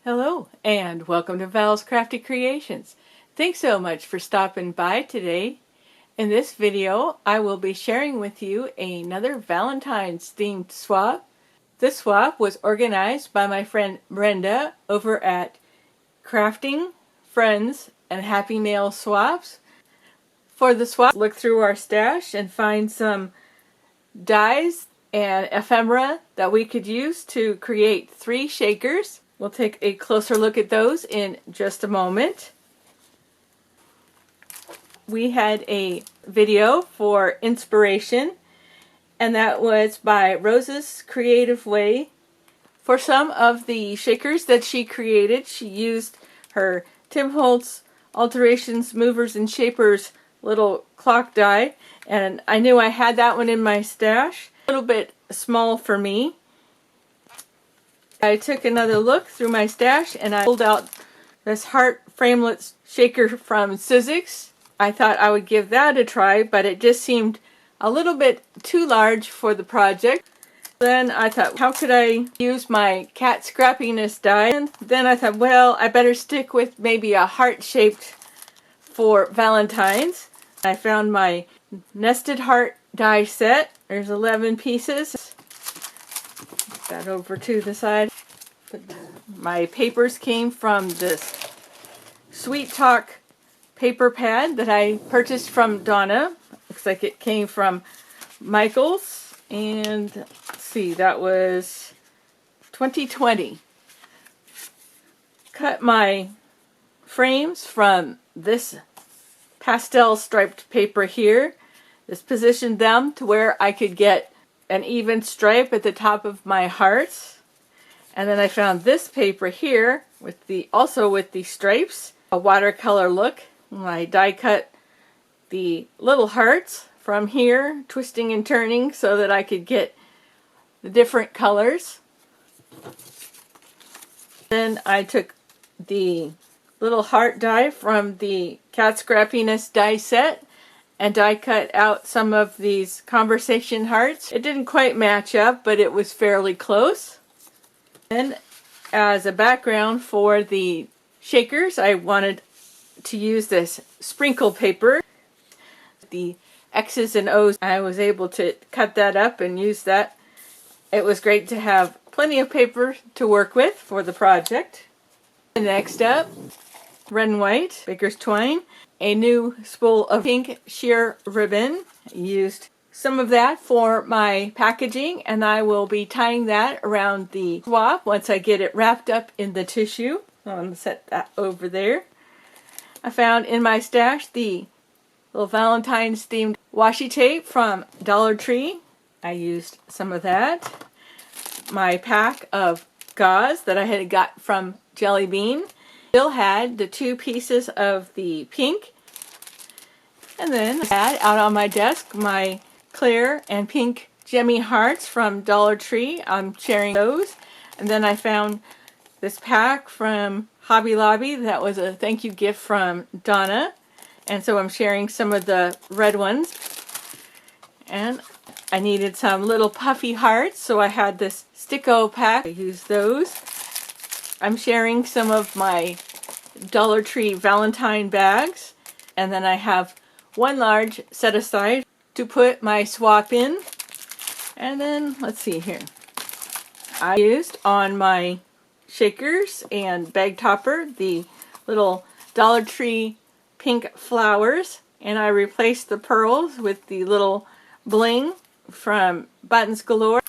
Hello and welcome to Val's Crafty Creations. Thanks so much for stopping by today. In this video I will be sharing with you another Valentine's themed swap. This swap was organized by my friend Brenda over at Crafting Friends and Happy Mail Swaps. For the swap, look through our stash and find some dies and ephemera that we could use to create 3 shakers. We'll take a closer look at those in just a moment. We had a video for inspiration, and that was by Rose's Creative Way. For some of the shakers that she created, she used her Tim Holtz Alterations Movers and Shapers little clock die, and I knew I had that one in my stash. A little bit small for me. I took another look through my stash and I pulled out this heart framelit shaker from Sizzix. I thought I would give that a try, but it just seemed a little bit too large for the project. Then I thought, how could I use my cat scrappiness die? And then I thought, well, I better stick with maybe a heart-shaped for Valentine's. I found my nested heart die set. There's 11 pieces. Put that over to the side. My papers came from this Sweet Talk paper pad that I purchased from Donna. Looks like it came from Michael's. And let's see, that was 2020. Cut my frames from this pastel striped paper here. This positioned them to where I could get an even stripe at the top of my hearts. And then I found this paper here with also with the stripes, a watercolor look. I die cut the little hearts from here, twisting and turning so that I could get the different colors. Then I took the little heart die from the Cat Scrappiness die set and die cut out some of these conversation hearts. It didn't quite match up, but it was fairly close. And as a background for the shakers, I wanted to use this sprinkle paper. The X's and O's, I was able to cut that up and use that. It was great to have plenty of paper to work with for the project. Next up, red and white, baker's twine, a new spool of pink sheer ribbon. I used some of that for my packaging, and I will be tying that around the swap once I get it wrapped up in the tissue. I'm going to set that over there. I found in my stash the little Valentine's themed washi tape from Dollar Tree. I used some of that. My pack of gauze that I had got from Jelly Bean. Still had the 2 pieces of the pink. And then I had out on my desk my clear and pink gemmy hearts from Dollar Tree. I'm sharing those. And then I found this pack from Hobby Lobby that was a thank you gift from Donna. And so I'm sharing some of the red ones. And I needed some little puffy hearts, so I had this Sticko pack. I used those. I'm sharing some of my Dollar Tree Valentine bags. And then I have one large set aside to put my swap in. And then, let's see here. I used on my shakers and bag topper the little Dollar Tree pink flowers. And I replaced the pearls with the little bling from Buttons Galore.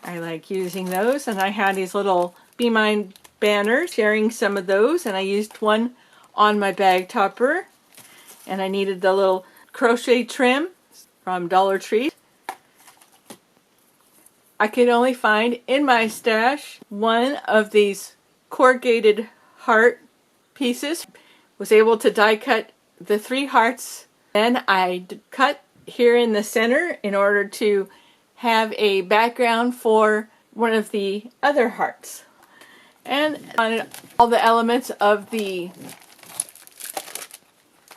I like using those. And I had these little Be Mine banners, sharing some of those. And I used one on my bag topper. And I needed the little crochet trim from Dollar Tree. I could only find in my stash one of these corrugated heart pieces. Was able to die cut the 3 hearts. Then I cut here in the center in order to have a background for one of the other hearts. And on all the elements of the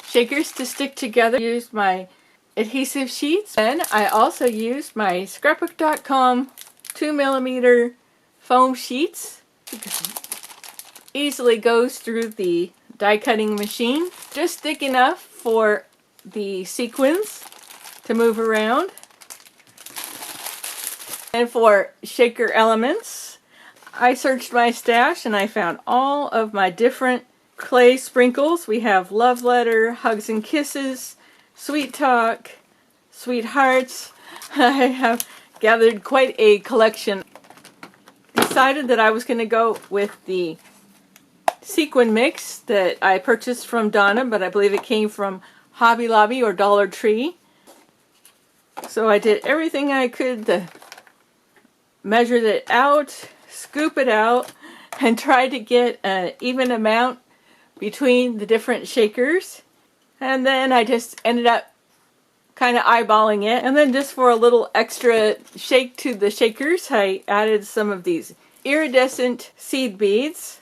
shakers to stick together. I used my adhesive sheets, and I also used my scrapbook.com 2mm foam sheets easily goes through the die cutting machine. Just thick enough for the sequins to move around. And for shaker elements, I searched my stash and I found all of my different clay sprinkles. We have Love Letter, Hugs and Kisses, Sweet Talk, Sweethearts. I have gathered quite a collection. Decided that I was going to go with the sequin mix that I purchased from Donna, but I believe it came from Hobby Lobby or Dollar Tree. So I did everything I could to measure it out, scoop it out, and try to get an even amount between the different shakers. And then I just ended up kind of eyeballing it. And then just for a little extra shake to the shakers, I added some of these iridescent seed beads.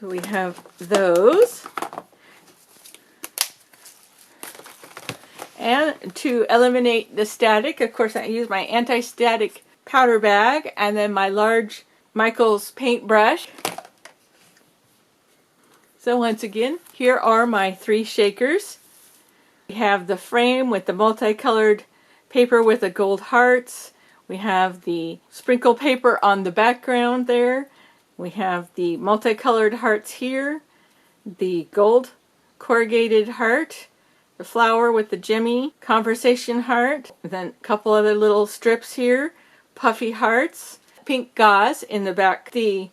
So we have those. And to eliminate the static, of course I use my anti-static powder bag and then my large Michael's paintbrush. So once again, here are my 3 shakers. We have the frame with the multicolored paper with the gold hearts. We have the sprinkle paper on the background there. We have the multicolored hearts here. The gold corrugated heart. The flower with the gemmy conversation heart. And then a couple other little strips here. Puffy hearts. Pink gauze in the back. The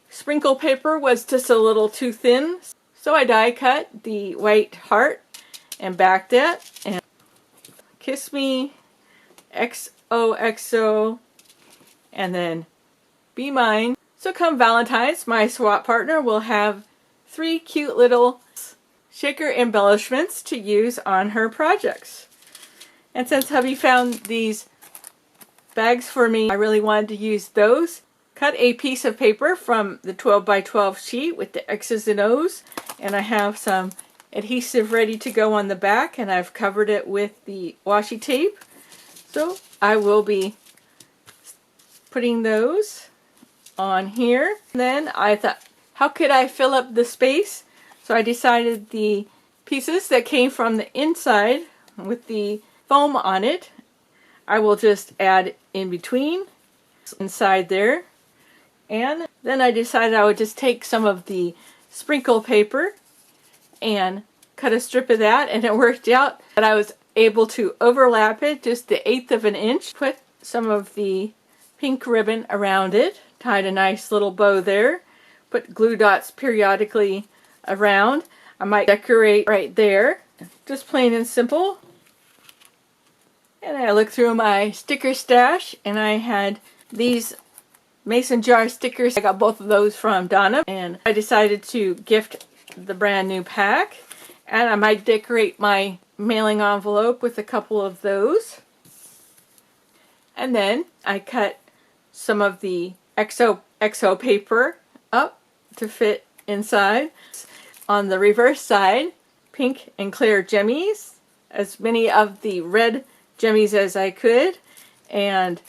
sprinkle paper was just a little too thin, so I die cut the white heart and backed it. And Kiss Me, XOXO, and then Be Mine. So come Valentine's, my swap partner will have 3 cute little shaker embellishments to use on her projects. And since hubby found these bags for me, I really wanted to use those. Cut a piece of paper from the 12 by 12 sheet with the X's and O's, and I have some adhesive ready to go on the back, and I've covered it with the washi tape. So I will be putting those on here. And then I thought, how could I fill up the space? So I decided the pieces that came from the inside with the foam on it, I will just add in between, inside there. And then I decided I would just take some of the sprinkle paper and cut a strip of that, and it worked out that I was able to overlap it just the 1/8 of an inch. Put some of the pink ribbon around it, tied a nice little bow there, put glue dots periodically around. I might decorate right there, just plain and simple. And I looked through my sticker stash and I had these mason jar stickers. I got both of those from Donna, and I decided to gift the brand new pack. And I might decorate my mailing envelope with a couple of those. And then I cut some of the XO paper up to fit inside. On the reverse side, pink and clear jemmies, as many of the red jemmies as I could, and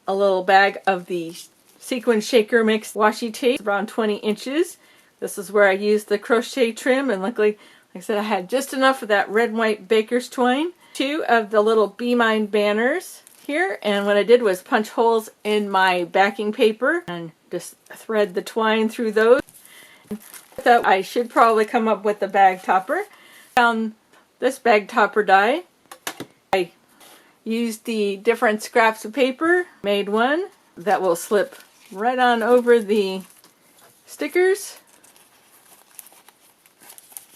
a little bag of the sequin shaker mix washi tape, around 20 inches. This is where I used the crochet trim, and luckily, like I said, I had just enough of that red and white baker's twine. 2 of the little Be Mine banners here, and what I did was punch holes in my backing paper and just thread the twine through those. I thought I should probably come up with a bag topper. Found this bag topper die. I used the different scraps of paper, made one that will slip right on over the stickers.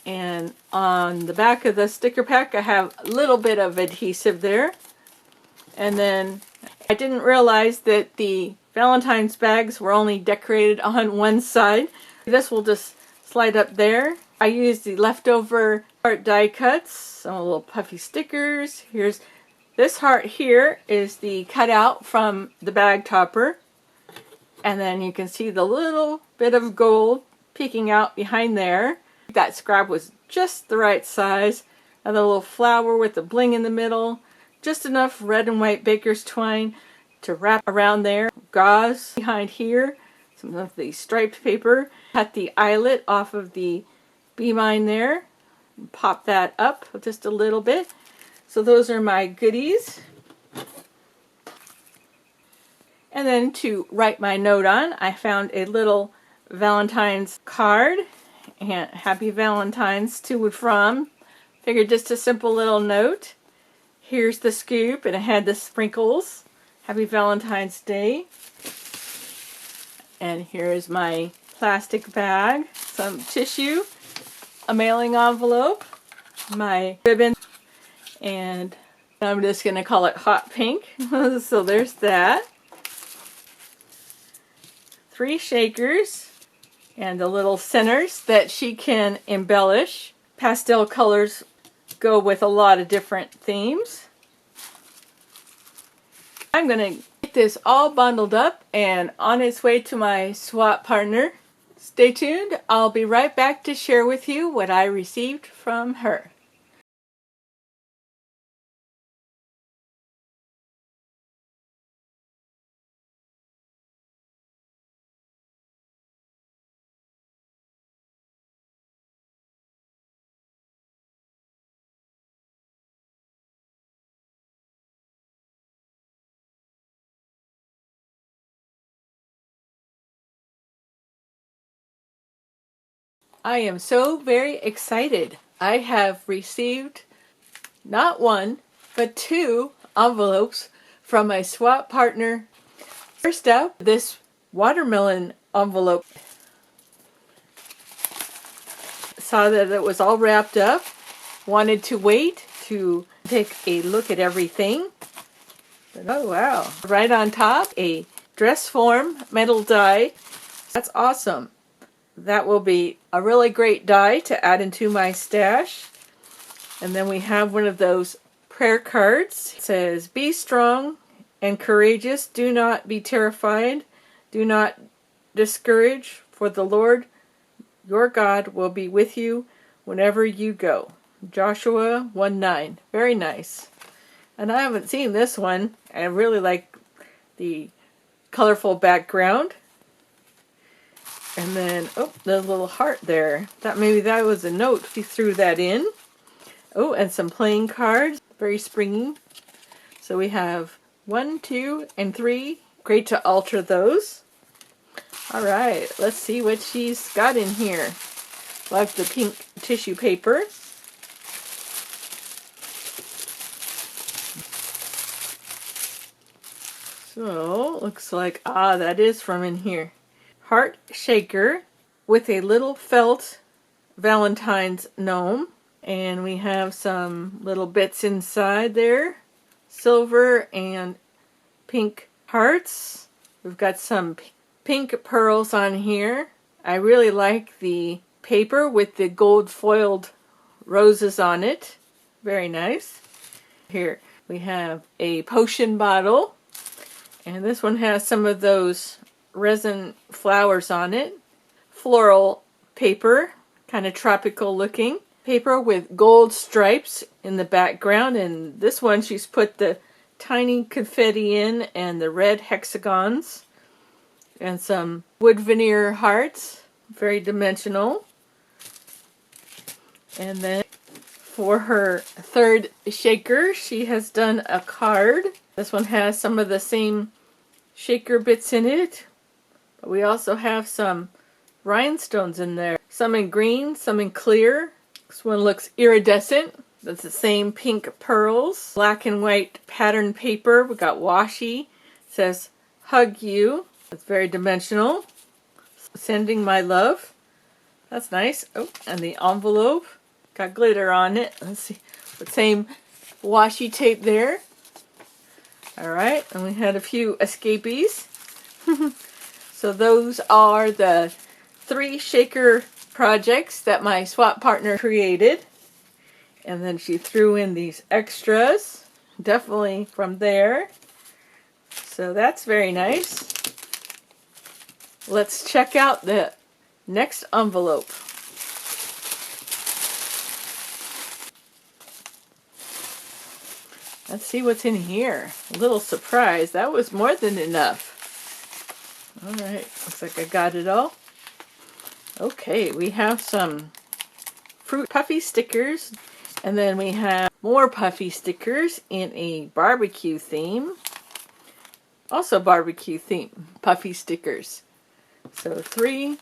And on the back of the sticker pack I have a little bit of adhesive there. And then I didn't realize that the Valentine's bags were only decorated on one side. This will just slide up there. I used the leftover heart die cuts, some little puffy stickers. Here's this heart here is the cutout from the bag topper. And then you can see the little bit of gold peeking out behind there. That scrap was just the right size. And the little flower with the bling in the middle. Just enough red and white baker's twine to wrap around there. Gauze behind here. some of the striped paper. Cut the eyelet off of the Be Mine there. Pop that up just a little bit. So those are my goodies. And then to write my note on, I found a little Valentine's card. And Happy Valentine's to and from. Figured just a simple little note. Here's the scoop, and it had the sprinkles. Happy Valentine's Day. And here's my plastic bag, some tissue, a mailing envelope, my ribbon, and I'm just going to call it hot pink. So there's that. 3 shakers, and the little centers that she can embellish. Pastel colors go with a lot of different themes. I'm going to get this all bundled up and on its way to my swap partner. Stay tuned. I'll be right back to share with you what I received from her. I am so very excited. I have received not 1, but 2 envelopes from my swap partner. First up, this watermelon envelope. Saw that it was all wrapped up. Wanted to wait to take a look at everything. But oh wow. Right on top, a dress form metal die. That's awesome. That will be a really great die to add into my stash. And then we have one of those prayer cards. It says, "Be strong and courageous. Do not be terrified. Do not discourage, for the Lord your God will be with you whenever you go." Joshua 1:9. Very nice. And I haven't seen this one. I really like the colorful background. And then, oh, the little heart there. Thought maybe that was a note. He threw that in. Oh, and some playing cards. Very springy. So we have 1, 2, and 3. Great to alter those. Alright, let's see what she's got in here. Love the pink tissue paper. So, looks like, that is from in here. Heart shaker with a little felt Valentine's gnome. And we have some little bits inside there. Silver and pink hearts. We've got some pink pearls on here. I really like the paper with the gold foiled roses on it. Very nice. Here we have a potion bottle. And this one has some of those resin flowers on it. Floral paper, kind of tropical looking. Paper with gold stripes in the background, and this one she's put the tiny confetti in and the red hexagons and some wood veneer hearts, very dimensional. And then for her third shaker, she has done a card. This one has some of the same shaker bits in it, but we also have some rhinestones in there. Some in green, some in clear. This one looks iridescent. That's the same pink pearls. Black and white pattern paper. We got washi. It says, "Hug you." It's very dimensional. Sending my love. That's nice. Oh, and the envelope. Got glitter on it. Let's see. The same washi tape there. Alright, and we had a few escapees. So those are the 3 shaker projects that my swap partner created. And then she threw in these extras. Definitely from there. So that's very nice. Let's check out the next envelope. Let's see what's in here. A little surprise. That was more than enough. Alright, looks like I got it all. Okay, we have some fruit puffy stickers, and then we have more puffy stickers in a barbecue theme. Also barbecue theme, puffy stickers. So 3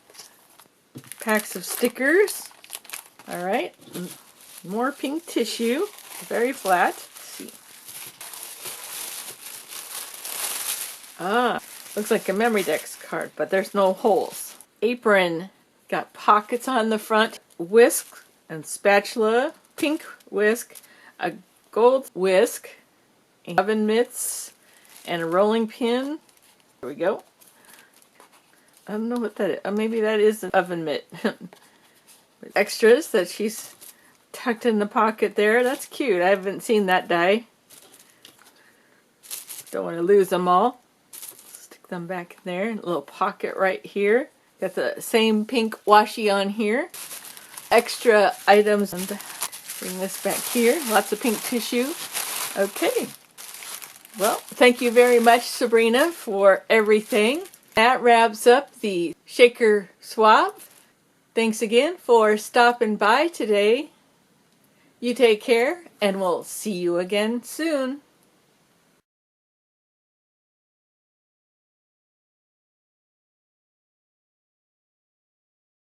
packs of stickers. Alright, more pink tissue, very flat. Let's see. Ah, looks like a memory dex card, but there's no holes. Apron, got pockets on the front. Whisk and spatula, pink whisk, a gold whisk, oven mitts, and a rolling pin. There we go. I don't know what that is. Maybe that is an oven mitt. Extras that she's tucked in the pocket there. That's cute. I haven't seen that die. Don't want to lose them all. Stick them back in there. A little pocket right here. Got the same pink washi on here. Extra items. Bring this back here. Lots of pink tissue. Okay. Well, thank you very much, Sabrina, for everything. That wraps up the shaker swap. Thanks again for stopping by today. You take care, and we'll see you again soon.